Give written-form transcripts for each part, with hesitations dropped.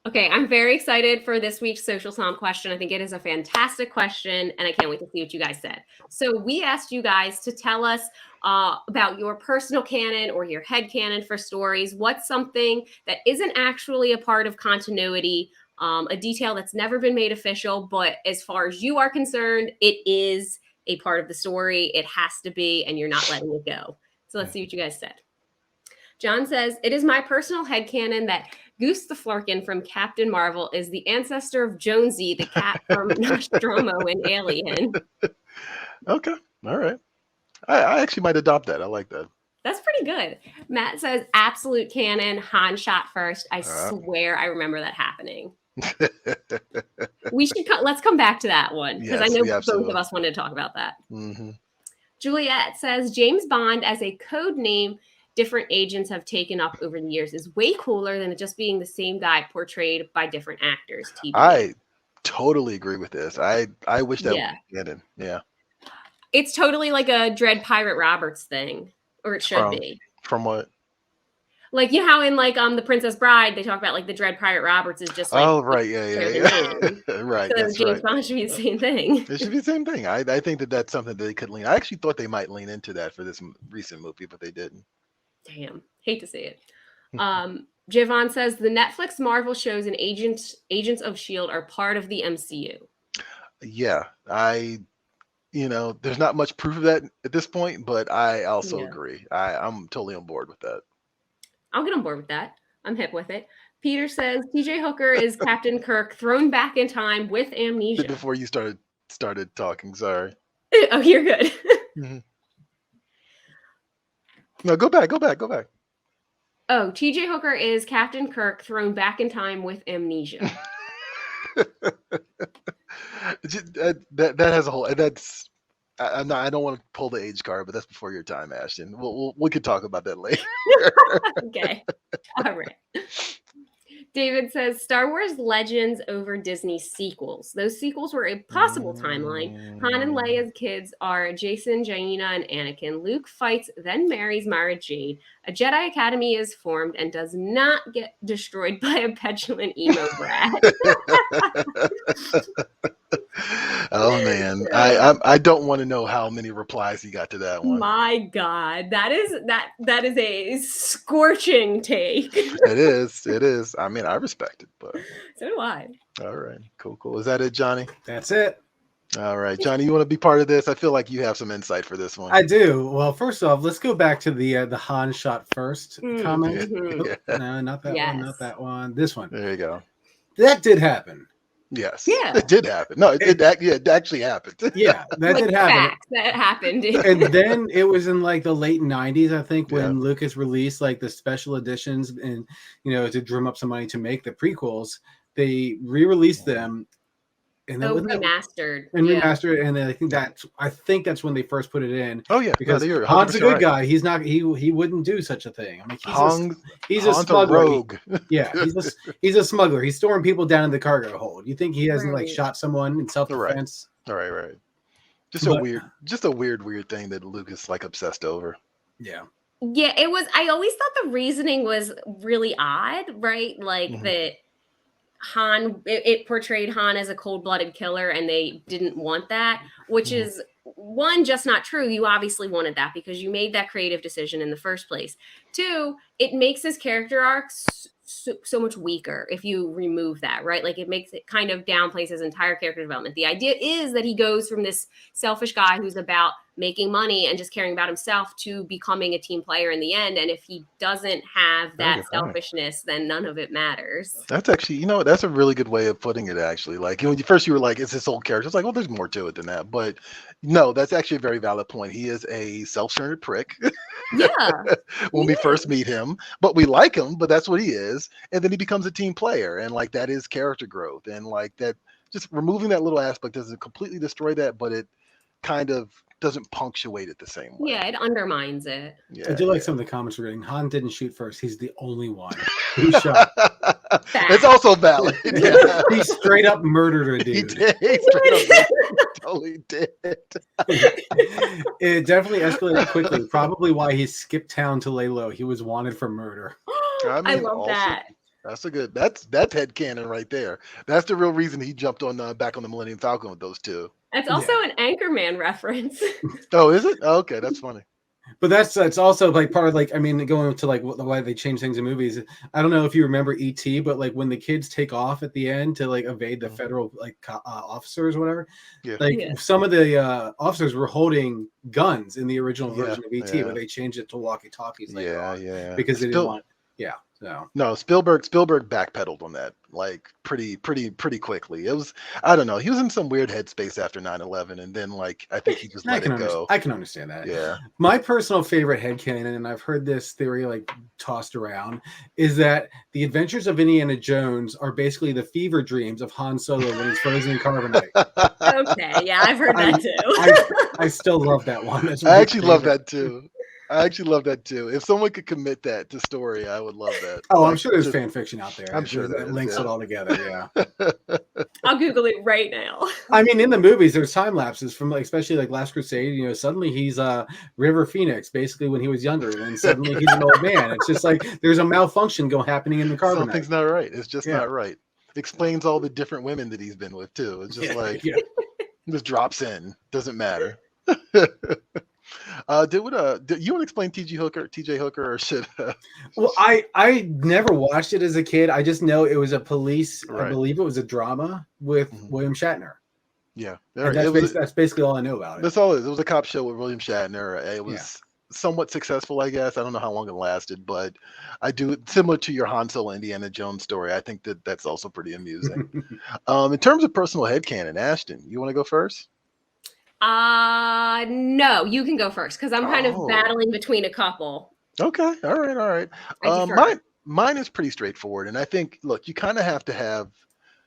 Okay, I'm very excited for this week's Social Snom question. I think it is a fantastic question, and I can't wait to see what you guys said. So we asked you guys to tell us about your personal canon or your head canon for stories. What's something that isn't actually a part of continuity, a detail that's never been made official, but as far as you are concerned, it is a part of the story. It has to be, and you're not letting it go. So let's see what you guys said. John says, it is my personal headcanon that Goose the Flurkin from Captain Marvel is the ancestor of Jonesy, the cat from Nostromo in Alien. Okay. All right. I actually might adopt that. I like that. That's pretty good. Matt says, absolute canon, Han shot first. I swear I remember that happening. Let's come back to that one, because I know both of us wanted to talk about that. Mm-hmm. Juliet says, James Bond as a code name different agents have taken up over the years is way cooler than it just being the same guy portrayed by different actors. TBA. I totally agree with this. I wish that was canon. Yeah. It's totally like a Dread Pirate Roberts thing, or it should be. From what? Like, you know how in like The Princess Bride they talk about like the Dread Pirate Roberts is just like right, yeah. Right. So James Bond should be the same thing. It should be the same thing. I think that's something that they could lean. I actually thought they might lean into that for this recent movie, but they didn't. Damn, hate to see it. Javon says the Netflix Marvel shows and Agents of S.H.I.E.L.D. are part of the MCU. Yeah, there's not much proof of that at this point, but I also agree. I'm totally on board with that. I'll get on board with that. I'm hip with it. Peter says TJ Hooker is Captain Kirk thrown back in time with amnesia. Before you started talking, sorry. Oh, you're good. Mm-hmm. No, go back. Oh, TJ Hooker is Captain Kirk thrown back in time with amnesia. that has a whole. That's. I don't want to pull the age card, but that's before your time, Ashton. We could talk about that later. Okay. All right. David says Star Wars Legends over Disney sequels. Those sequels were a possible timeline. Han and Leia's kids are Jason, Jaina, and Anakin. Luke fights, then marries Mara Jade. A Jedi Academy is formed and does not get destroyed by a petulant emo brat. Oh man, I don't want to know how many replies he got to that one. My God, that is a scorching take. It is. I mean, I respect it, but so do I. All right, cool. Is that it, Johnny? That's it. All right, Johnny, you want to be part of this? I feel like you have some insight for this one. I do. Well, first off, let's go back to the Han shot first comment. Mm-hmm. No, not that one. Not that one. This one. There you go. That did happen. Yes. Yeah. It did happen. No, it actually happened. Yeah, that did happen. That happened. And then it was in like the late 90s, I think, when Lucas released like the special editions and, to drum up some money to make the prequels. They re-released them. And then remastered. Remastered, and then I think that's when they first put it in. Oh yeah, because Han's a good guy. He's not. He wouldn't do such a thing. I mean, he's a smuggler. Rogue. He's a smuggler. He's storing people down in the cargo hold. You think he hasn't like shot someone in self-defense? Right. Just a weird thing that Lucas like obsessed over. Yeah. Yeah, it was. I always thought the reasoning was really odd, right? Like that. Han, it portrayed Han as a cold-blooded killer, and they didn't want that, which is one, just not true. You obviously wanted that because you made that creative decision in the first place. Two, it makes his character arc so much weaker if you remove that, right? Like it makes it kind of downplays his entire character development. The idea is that he goes from this selfish guy who's about making money and just caring about himself to becoming a team player in the end. And if he doesn't have that selfishness, then none of it matters. That's actually, that's a really good way of putting it, actually. Like, when you were like, it's this old character. It's like, well, there's more to it than that. But no, that's actually a very valid point. He is a self-centered prick. Yeah. When we first meet him, but we like him, but that's what he is. And then he becomes a team player. And like, that is character growth. And like that, just removing that little aspect doesn't completely destroy that, but it kind of doesn't punctuate it the same way. Yeah, it undermines it. Yeah, I do like some of the comments we're getting. Han didn't shoot first. He's the only one who shot. It's also valid. Yeah. He straight up murdered a dude. He did. He straight up totally did. It definitely escalated quickly. Probably why he skipped town to lay low. He was wanted for murder. I love that. That's a good. That's headcanon right there. That's the real reason he jumped on back on the Millennium Falcon with those two. That's also an Anchorman reference. Oh, is it? Oh, okay, that's funny. But that's also like part of like, I mean, going to like why they change things in movies. I don't know if you remember E.T., but like when the kids take off at the end to like evade the federal like officers or whatever, like some of the officers were holding guns in the original version of E.T., but they changed it to walkie-talkies later on because they didn't want. Yeah. No, Spielberg backpedaled on that like pretty quickly. It was, I don't know, he was in some weird headspace after 9/11, and then like I think he just let it go. I can understand that. Yeah. My personal favorite headcanon, and I've heard this theory like tossed around, is that the Adventures of Indiana Jones are basically the fever dreams of Han Solo when he's frozen in carbonite. Okay, yeah, I've heard that too. I still love that one. I actually love that too. If someone could commit that to story, I would love that. Oh, like, I'm sure there's fan fiction out there. I'm sure that links it all together. Yeah. I'll Google it right now. I mean, in the movies, there's time lapses from like, especially like Last Crusade. You know, suddenly he's River Phoenix, basically when he was younger, and then suddenly he's an old man. It's just like there's a malfunction happening in the carbonite. Something's not right. It's just not right. Explains all the different women that he's been with too. It's just just drops in. Doesn't matter. Do you want to explain TJ Hooker, or should? Well, I never watched it as a kid. I just know it was a police. I believe it was a drama with William Shatner. Yeah, that's basically all I know about it. That's all it is. It was a cop show with William Shatner. It was somewhat successful, I guess. I don't know how long it lasted, but I do, similar to your Han Solo Indiana Jones story. I think that's also pretty amusing. In terms of personal headcanon, Ashton, you want to go first? No, you can go first because I'm kind of battling between a couple. Okay, all right. Mine is pretty straightforward, and I think, look, you kind of have to have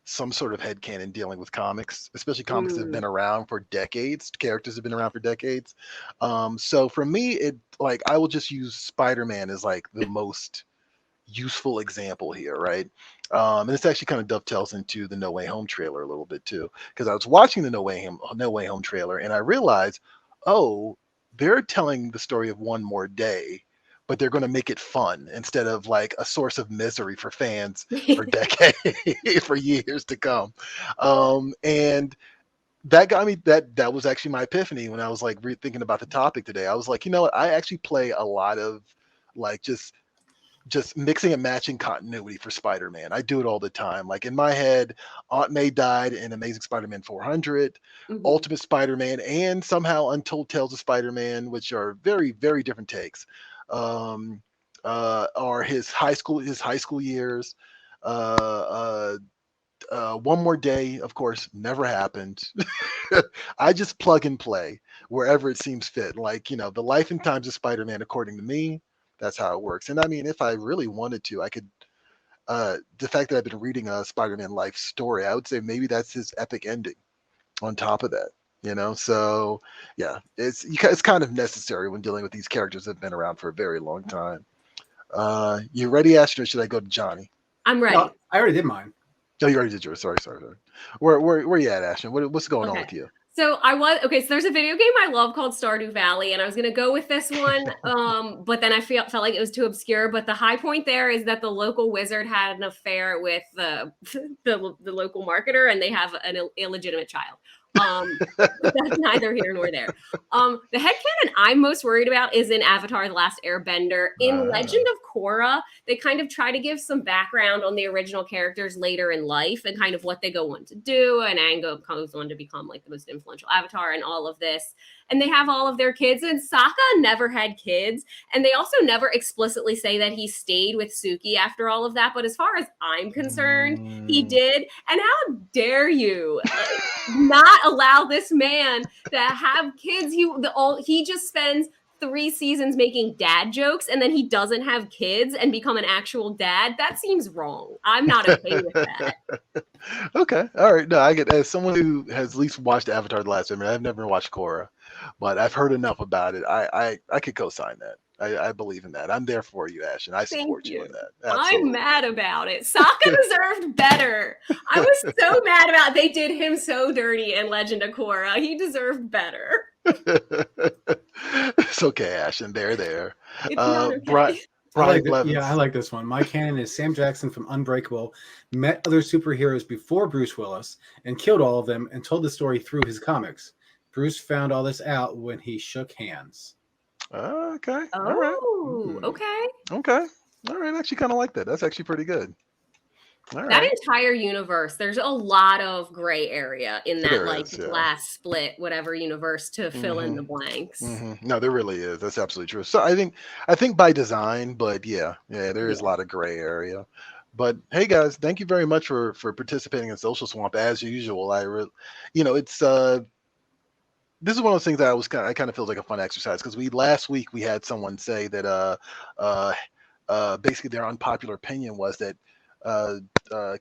some sort of headcanon dealing with comics, especially comics that have been around for decades. Characters have been around for decades. So for me, I will just use Spider-Man as like the most useful example here, right? And this actually kind of dovetails into the No Way Home trailer a little bit too, because I was watching the No Way Home trailer, and I realized, they're telling the story of one more day, but they're going to make it fun instead of like a source of misery for fans for decades, for years to come. And that got me, that was actually my epiphany when I was like thinking about the topic today. I was like, you know what? I actually play a lot of like just mixing and matching continuity for Spider-Man. I do it all the time. Like in my head, Aunt May died in Amazing Spider-Man 400, Ultimate Spider-Man, and somehow Untold Tales of Spider-Man, which are very, very different takes. Are his high school years. One More Day, of course, never happened. I just plug and play wherever it seems fit. Like, you know, the life and times of Spider-Man, according to me, that's how it works. And I mean, if I really wanted to, I could, the fact that I've been reading a Spider-Man life story, I would say maybe that's his epic ending on top of that, you know? So yeah, it's kind of necessary when dealing with these characters that have been around for a very long time. You ready, Ashton, or should I go to Johnny? I'm ready. No, I already did mine. Oh, you already did yours. Sorry. Where you at, Ashton? What's going on with you? So so there's a video game I love called Stardew Valley, and I was gonna go with this one, but then I felt like it was too obscure. But the high point there is that the local wizard had an affair with the local marketer, and they have an illegitimate child. That's neither here nor there. The headcanon I'm most worried about is in Avatar: The Last Airbender. In Legend of Korra, they kind of try to give some background on the original characters later in life and kind of what they go on to do. And Aang goes on to become like the most influential Avatar and all of this. And they have all of their kids, and Sokka never had kids. And they also never explicitly say that he stayed with Suki after all of that. But as far as I'm concerned, he did. And how dare you not allow this man to have kids? He just spends 3 seasons making dad jokes, and then he doesn't have kids and become an actual dad. That seems wrong. I'm not okay with that. Okay. All right. No, I get, as someone who has at least watched Avatar: The Last Airbender, I've never watched Korra, but I've heard enough about it. I could co-sign that. I believe in that. I'm there for you, Ash, and I support you in that. Absolutely. I'm mad about it. Sokka deserved better. I was so mad about it. They did him so dirty in Legend of Korra. He deserved better. It's okay, Ash, and they're there. It's not okay. Brian Blevins. Yeah, I like this one. My canon is Sam Jackson from Unbreakable met other superheroes before Bruce Willis and killed all of them and told the story through his comics. Bruce found all this out when he shook hands. Okay. Oh, All right. okay. Okay. All right. I actually kind of like that. That's actually pretty good. All That right. entire universe, there's a lot of gray area in that There like is, yeah. last split, whatever universe to fill in the blanks. No, there really is. That's absolutely true. So I think by design, but yeah, there is a lot of gray area. But hey, guys, thank you very much for participating in Social Swamp as usual. It's this is one of those things that I kind of feel like a fun exercise because last week we had someone say that basically their unpopular opinion was that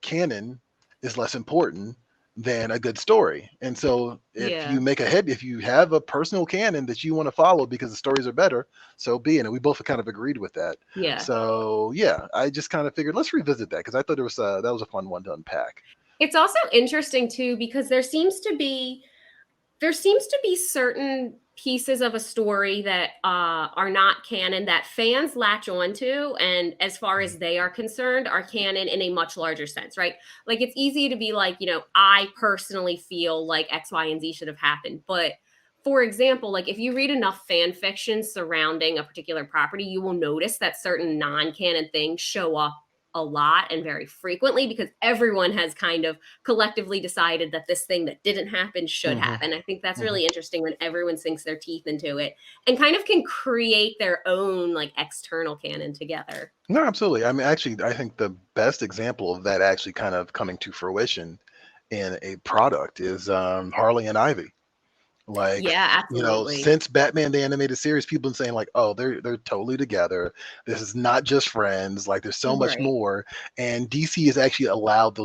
canon is less important than a good story. And so if you have a personal canon that you want to follow because the stories are better, so be it. And we both kind of agreed with that. Yeah. So I just kind of figured let's revisit that because I thought that was a fun one to unpack. It's also interesting too because there seems to be certain pieces of a story that are not canon that fans latch onto, and as far as they are concerned, are canon in a much larger sense, right? Like it's easy to be like, I personally feel like X, Y, and Z should have happened. But for example, like if you read enough fan fiction surrounding a particular property, you will notice that certain non-canon things show up a lot and very frequently because everyone has kind of collectively decided that this thing that didn't happen should happen. I think that's really interesting when everyone sinks their teeth into it and kind of can create their own like external canon together. No, absolutely. I mean, actually, I think the best example of that actually kind of coming to fruition in a product is Harley and Ivy. Like, absolutely. Since Batman the Animated Series, people have been saying like, oh, they're totally together. This is not just friends. Like, there's so much more. And DC has actually allowed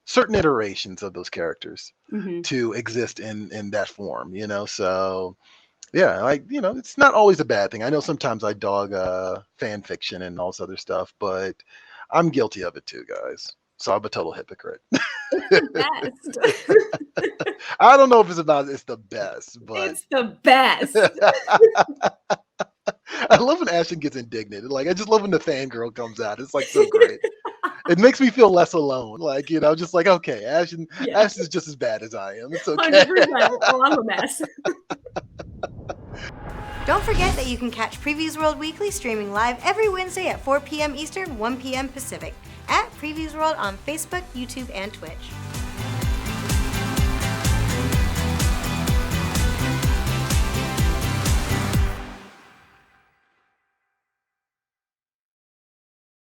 certain iterations of those characters to exist in that form. So it's not always a bad thing. I know sometimes I dog fan fiction and all this other stuff, but I'm guilty of it too, guys. So I'm a total hypocrite. It's the best. I don't know if it's the best, but it's the best. I love when Ashton gets indignant. Like I just love when the fangirl comes out. It's like so great. It makes me feel less alone. Like, just like, okay, Ashton's just as bad as I am. It's okay. 100%. Oh, I'm a mess. Don't forget that you can catch Previews World Weekly streaming live every Wednesday at 4 p.m. Eastern, 1 p.m. Pacific at Previews World on Facebook, YouTube, and Twitch.